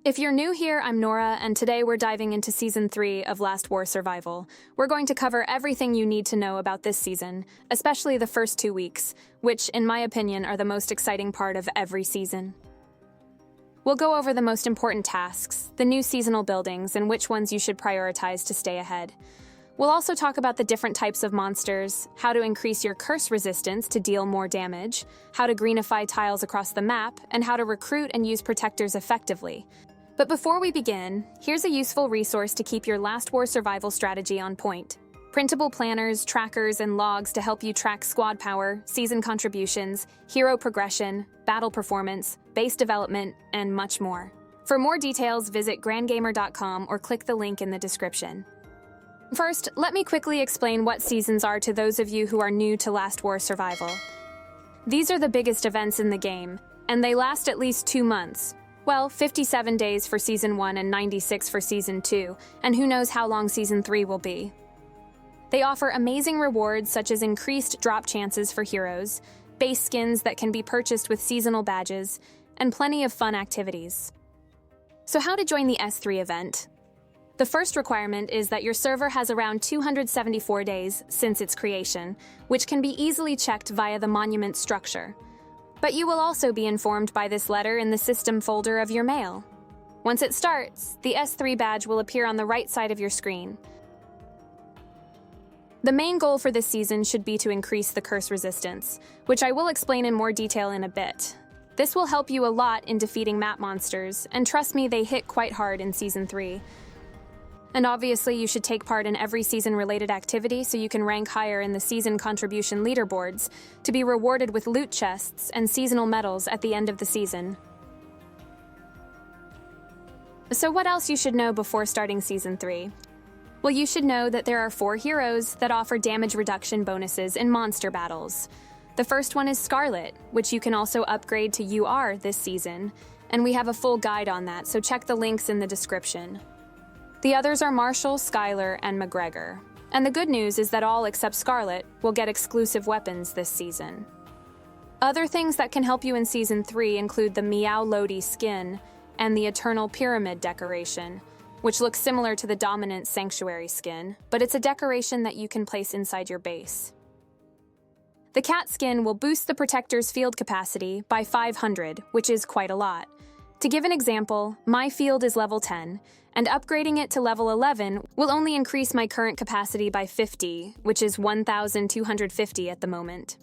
If you're new here, I'm Nora, and today we're diving into Season 3 of Last War Survival. We're going to cover everything you need to know about this season, especially the first 2 weeks, which, in my opinion, are the most exciting part of every season. We'll go over the most important tasks, the new seasonal buildings, and which ones you should prioritize to stay ahead. We'll also talk about the different types of monsters, how to increase your curse resistance to deal more damage, how to greenify tiles across the map, and how to recruit and use protectors effectively. But before we begin, here's a useful resource to keep your Last War survival strategy on point. Printable planners, trackers, and logs to help you track squad power, season contributions, hero progression, battle performance, base development, and much more. For more details, visit grandgamer.com or click the link in the description. First, let me quickly explain what seasons are to those of you who are new to Last War Survival. These are the biggest events in the game, and they last at least 2 months. Well, 57 days for Season 1 and 96 for Season 2, and who knows how long Season 3 will be. They offer amazing rewards such as increased drop chances for heroes, base skins that can be purchased with seasonal badges, and plenty of fun activities. So how to join the S3 event? The first requirement is that your server has around 274 days since its creation, which can be easily checked via the monument structure. But you will also be informed by this letter in the system folder of your mail. Once it starts, the S3 badge will appear on the right side of your screen. The main goal for this season should be to increase the curse resistance, which I will explain in more detail in a bit. This will help you a lot in defeating map monsters, and trust me, they hit quite hard in Season 3. And obviously, you should take part in every season-related activity so you can rank higher in the season contribution leaderboards to be rewarded with loot chests and seasonal medals at the end of the season. So what else you should know before starting Season 3? Well, you should know that there are 4 heroes that offer damage reduction bonuses in monster battles. The first one is Scarlet, which you can also upgrade to UR this season, and we have a full guide on that, so check the links in the description. The others are Marshall, Skylar, and McGregor. And the good news is that all except Scarlet will get exclusive weapons this season. Other things that can help you in Season 3 include the Meow Lodi skin and the Eternal Pyramid decoration, which looks similar to the Dominant Sanctuary skin, but it's a decoration that you can place inside your base. The cat skin will boost the protector's field capacity by 500, which is quite a lot. To give an example, my field is level 10, and upgrading it to level 11 will only increase my current capacity by 50, which is 1,250 at the moment.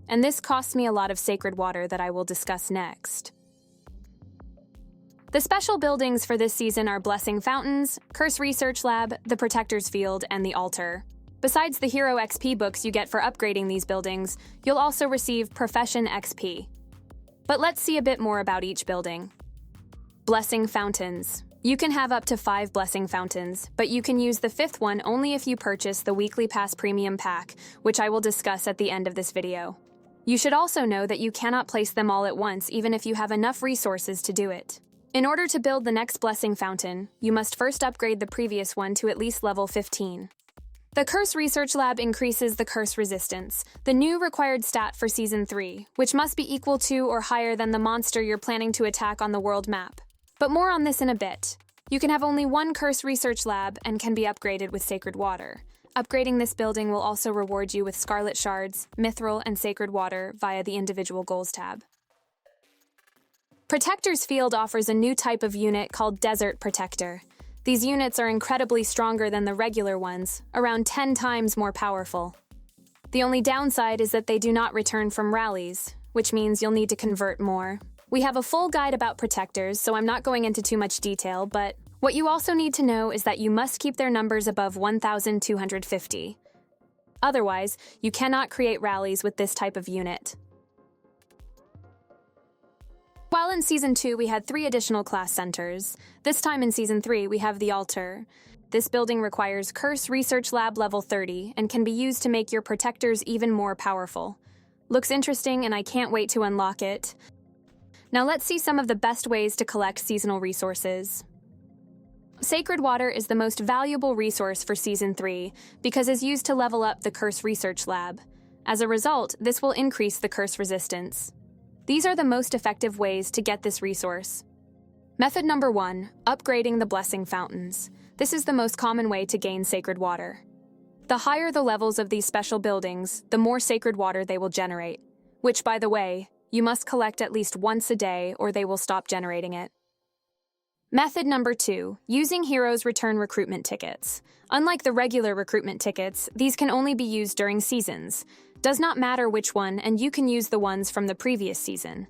And this costs me a lot of sacred water that I will discuss next. The special buildings for this season are Blessing Fountains, Curse Research Lab, the Protector's Field, and the Altar. Besides the Hero XP books you get for upgrading these buildings, you'll also receive Profession XP. But let's see a bit more about each building. Blessing Fountains. You can have up to 5 Blessing Fountains, but you can use the 5th one only if you purchase the Weekly Pass Premium Pack, which I will discuss at the end of this video. You should also know that you cannot place them all at once even if you have enough resources to do it. In order to build the next Blessing Fountain, you must first upgrade the previous one to at least level 15. The Curse Research Lab increases the curse resistance, the new required stat for Season 3, which must be equal to or higher than the monster you're planning to attack on the world map. But more on this in a bit. You can have only 1 Curse Research Lab and can be upgraded with Sacred Water. Upgrading this building will also reward you with Scarlet Shards, Mithril, and Sacred Water via the Individual Goals tab. Protector's Field offers a new type of unit called Desert Protector. These units are incredibly stronger than the regular ones, around 10 times more powerful. The only downside is that they do not return from rallies, which means you'll need to convert more. We have a full guide about protectors, so I'm not going into too much detail, but what you also need to know is that you must keep their numbers above 1,250. Otherwise, you cannot create rallies with this type of unit. While in Season 2 we had 3 additional class centers, this time in Season 3 we have the Altar. This building requires Curse Research Lab level 30 and can be used to make your protectors even more powerful. Looks interesting and I can't wait to unlock it. Now let's see some of the best ways to collect seasonal resources. Sacred Water is the most valuable resource for Season 3 because it's used to level up the Curse Research Lab. As a result, this will increase the curse resistance. These are the most effective ways to get this resource. Method number 1, upgrading the blessing fountains. This is the most common way to gain sacred water. The higher the levels of these special buildings, the more sacred water they will generate, which, by the way, you must collect at least once a day or they will stop generating it. Method number 2, using Heroes Return recruitment tickets. Unlike the regular recruitment tickets, these can only be used during seasons. Does not matter which one, and you can use the ones from the previous season.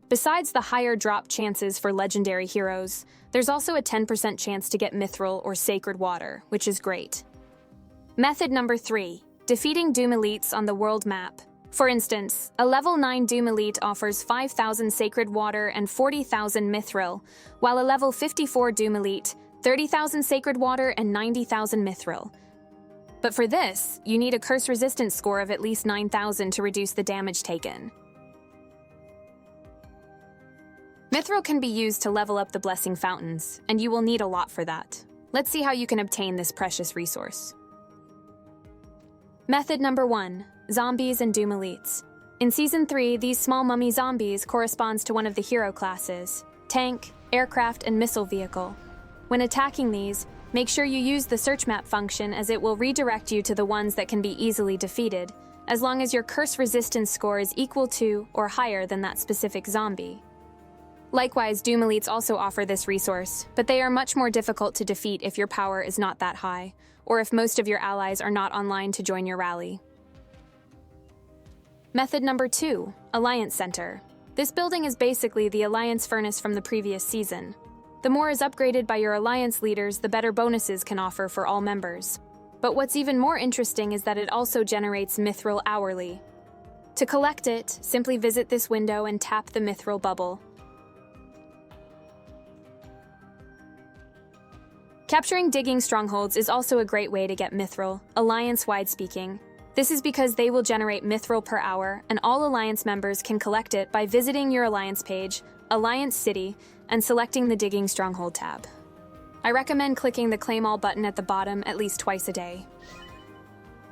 Besides the higher drop chances for legendary heroes, there's also a 10% chance to get Mithril or Sacred Water, which is great. Method number 3, defeating Doom Elites on the world map. For instance, a level 9 Doom Elite offers 5,000 Sacred Water and 40,000 Mithril, while a level 54 Doom Elite, 30,000 Sacred Water and 90,000 Mithril. But for this, you need a curse resistance score of at least 9,000 to reduce the damage taken. Mithril can be used to level up the blessing fountains, and you will need a lot for that. Let's see how you can obtain this precious resource. Method number 1, Zombies and Doom Elites. In Season 3, these small mummy zombies corresponds to one of the hero classes, tank, aircraft, and missile vehicle. When attacking these, make sure you use the search map function as it will redirect you to the ones that can be easily defeated, as long as your curse resistance score is equal to or higher than that specific zombie. Likewise, Doom Elites also offer this resource, but they are much more difficult to defeat if your power is not that high, or if most of your allies are not online to join your rally. Method number 2, Alliance Center. This building is basically the Alliance Furnace from the previous season. The more is upgraded by your Alliance leaders, the better bonuses can offer for all members. But what's even more interesting is that it also generates Mithril hourly. To collect it, simply visit this window and tap the Mithril bubble. Capturing digging strongholds is also a great way to get Mithril, Alliance-wide speaking. This is because they will generate Mithril per hour, and all Alliance members can collect it by visiting your Alliance page, Alliance City, and selecting the Digging Stronghold tab. I recommend clicking the Claim All button at the bottom at least twice a day.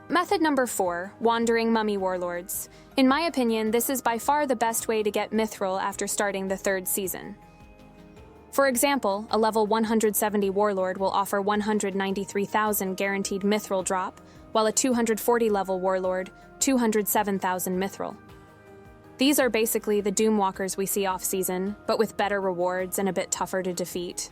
Method number 4, Wandering Mummy Warlords. In my opinion, this is by far the best way to get Mithril after starting the 3rd season. For example, a level 170 Warlord will offer 193,000 guaranteed Mithril drop, while a 240 level Warlord, 207,000 Mithril. These are basically the Doomwalkers we see off-season, but with better rewards and a bit tougher to defeat.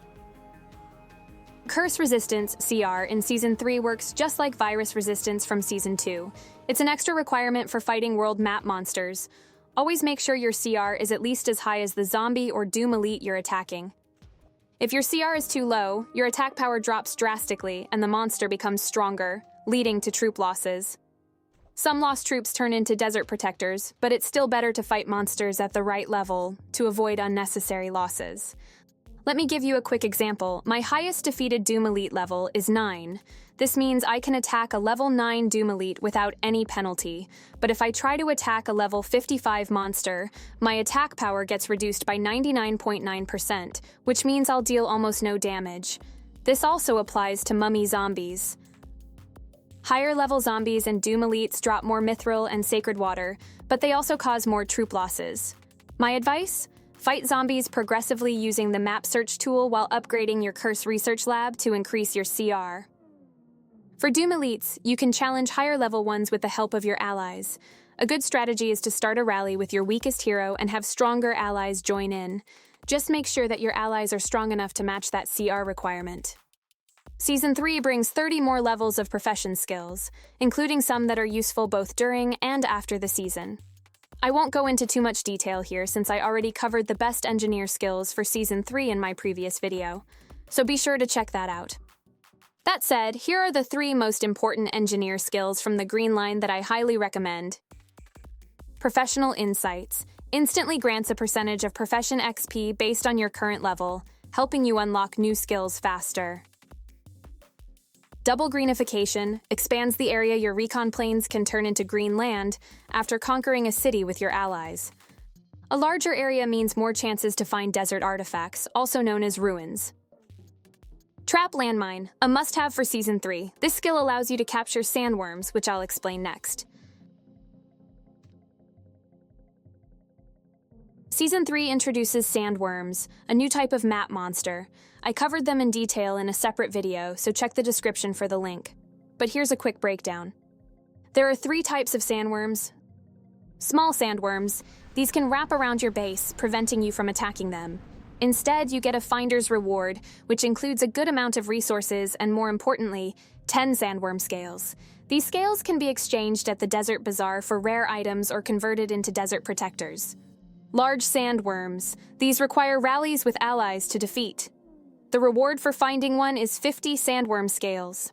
Curse Resistance, CR, in Season 3 works just like Virus Resistance from Season 2. It's an extra requirement for fighting world map monsters. Always make sure your CR is at least as high as the zombie or Doom Elite you're attacking. If your CR is too low, your attack power drops drastically and the monster becomes stronger, leading to troop losses. Some lost troops turn into desert protectors, but it's still better to fight monsters at the right level to avoid unnecessary losses. Let me give you a quick example. My highest defeated Doom Elite level is 9. This means I can attack a level 9 Doom Elite without any penalty, but if I try to attack a level 55 monster, my attack power gets reduced by 99.9%, which means I'll deal almost no damage. This also applies to mummy zombies. Higher level zombies and Doom Elites drop more Mithril and Sacred Water, but they also cause more troop losses. My advice? Fight zombies progressively using the map search tool while upgrading your Curse Research Lab to increase your CR. For Doom Elites, you can challenge higher level ones with the help of your allies. A good strategy is to start a rally with your weakest hero and have stronger allies join in. Just make sure that your allies are strong enough to match that CR requirement. Season 3 brings 30 more levels of profession skills, including some that are useful both during and after the season. I won't go into too much detail here since I already covered the best engineer skills for Season 3 in my previous video, so be sure to check that out. That said, here are the 3 most important engineer skills from the green line that I highly recommend. Professional Insights instantly grants a percentage of profession XP based on your current level, helping you unlock new skills faster. Double Greenification expands the area your recon planes can turn into green land after conquering a city with your allies. A larger area means more chances to find desert artifacts, also known as ruins. Trap Landmine, a must-have for Season 3. This skill allows you to capture sandworms, which I'll explain next. Season 3 introduces Sandworms, a new type of map monster. I covered them in detail in a separate video, so check the description for the link. But here's a quick breakdown. There are 3 types of sandworms. Small sandworms. These can wrap around your base, preventing you from attacking them. Instead, you get a finder's reward, which includes a good amount of resources and, more importantly, 10 sandworm scales. These scales can be exchanged at the Desert Bazaar for rare items or converted into desert protectors. Large sandworms. These require rallies with allies to defeat. The reward for finding one is 50 sandworm scales.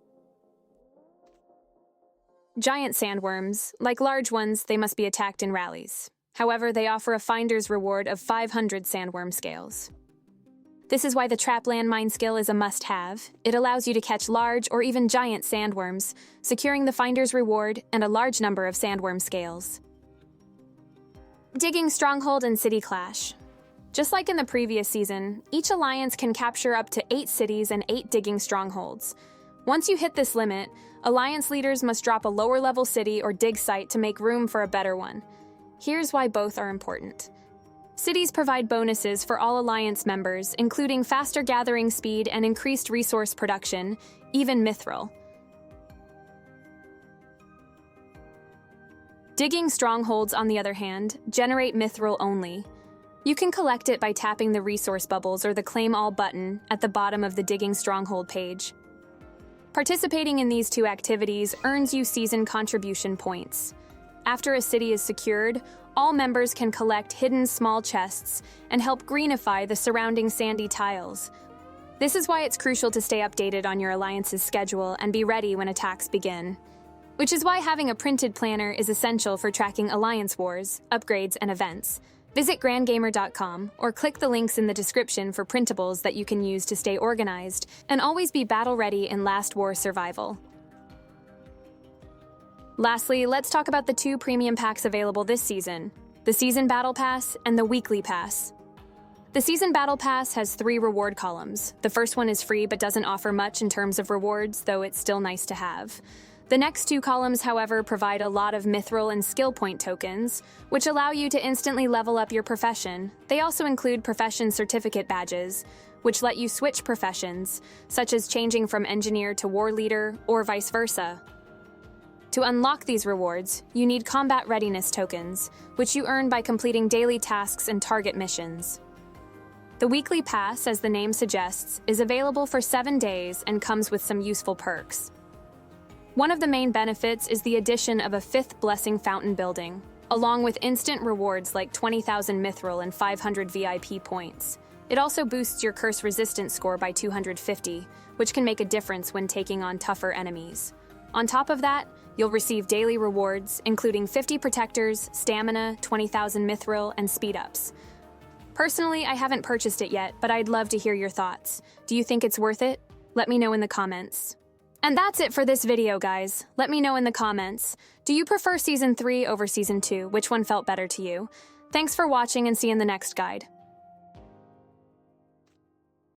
Giant sandworms. Like large ones, they must be attacked in rallies. However, they offer a finder's reward of 500 sandworm scales. This is why the trap landmine skill is a must-have. It allows you to catch large or even giant sandworms, securing the finder's reward and a large number of sandworm scales. Digging Stronghold and City Clash. Just like in the previous season, each alliance can capture up to 8 cities and 8 digging strongholds. Once you hit this limit, alliance leaders must drop a lower-level city or dig site to make room for a better one. Here's why both are important. Cities provide bonuses for all alliance members, including faster gathering speed and increased resource production, even Mithril. Digging strongholds, on the other hand, generate Mithril only. You can collect it by tapping the resource bubbles or the Claim All button at the bottom of the Digging Stronghold page. Participating in these 2 activities earns you season contribution points. After a city is secured, all members can collect hidden small chests and help greenify the surrounding sandy tiles. This is why it's crucial to stay updated on your alliance's schedule and be ready when attacks begin. Which is why having a printed planner is essential for tracking alliance wars, upgrades, and events. Visit grandgamer.com or click the links in the description for printables that you can use to stay organized and always be battle-ready in Last War survival. Lastly, let's talk about the 2 premium packs available this season, the Season Battle Pass and the Weekly Pass. The Season Battle Pass has 3 reward columns. The first one is free but doesn't offer much in terms of rewards, though it's still nice to have. The next 2 columns, however, provide a lot of Mithril and skill point tokens, which allow you to instantly level up your profession. They also include profession certificate badges, which let you switch professions, such as changing from engineer to war leader or vice versa. To unlock these rewards, you need combat readiness tokens, which you earn by completing daily tasks and target missions. The Weekly Pass, as the name suggests, is available for 7 days and comes with some useful perks. One of the main benefits is the addition of a 5th Blessing Fountain building, along with instant rewards like 20,000 Mithril and 500 VIP points. It also boosts your curse resistance score by 250, which can make a difference when taking on tougher enemies. On top of that, you'll receive daily rewards, including 50 protectors, stamina, 20,000 Mithril, and speed-ups. Personally, I haven't purchased it yet, but I'd love to hear your thoughts. Do you think it's worth it? Let me know in the comments. And that's it for this video, guys. Let me know in the comments. Do you prefer Season 3 over Season 2? Which one felt better to you? Thanks for watching and see you in the next guide.